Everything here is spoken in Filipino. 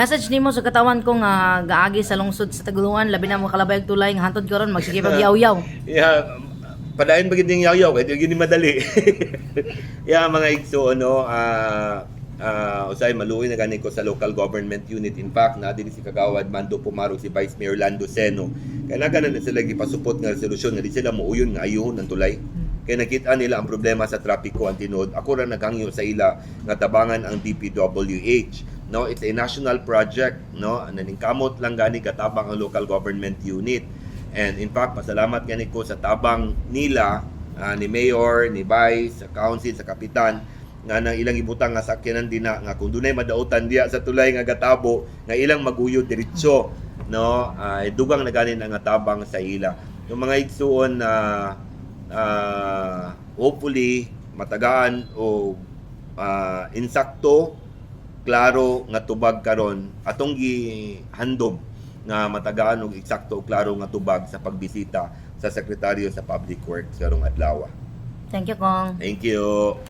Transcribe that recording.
Message nimo sa katawan ko nga gaagi sa lungsod sa Taguluan labi na mo kalabay og tulay nga hantod karon magsige pag yaw-yaw. Yeah, padayon ba gid ning yaw-yaw kay di gini madali. Yeah, mga igso no, usay maluoy na gani ko sa local government unit. In fact, na dinhi si Kagawad Mando Pumaro si Vice Mayor Lando Seno. Kaya nagana na sila gipasupot nga resolusyon nga di sila muuyon nga ayuhon ang tulay. Kaya nakita nila ang problema sa trapiko ang tinod. Ako ra naghangyo sa ila nga tabangan ang DPWH. No, it's a national project, no. Naningkamot lang gani katabang ang local government unit. And in fact, pasalamat gani ko sa tabang nila, ni Mayor, ni Vice, sa Council, sa Kapitan, nga nang ilang ibutang nga sakyanan din na nga kung dunay madautan diya sa tulay nga gatabo nga ilang maguyod diretso, no. Dugang na ganin ang tabang sa ila. Yung mga igsuon na hopefully matagaan o insakto klaro nga tubag karon atong gihandom nga matagaan og eksakto o klaro nga tubag sa pagbisita sa sekretaryo sa Public Works karong adlaw. Thank you, Kong. Thank you.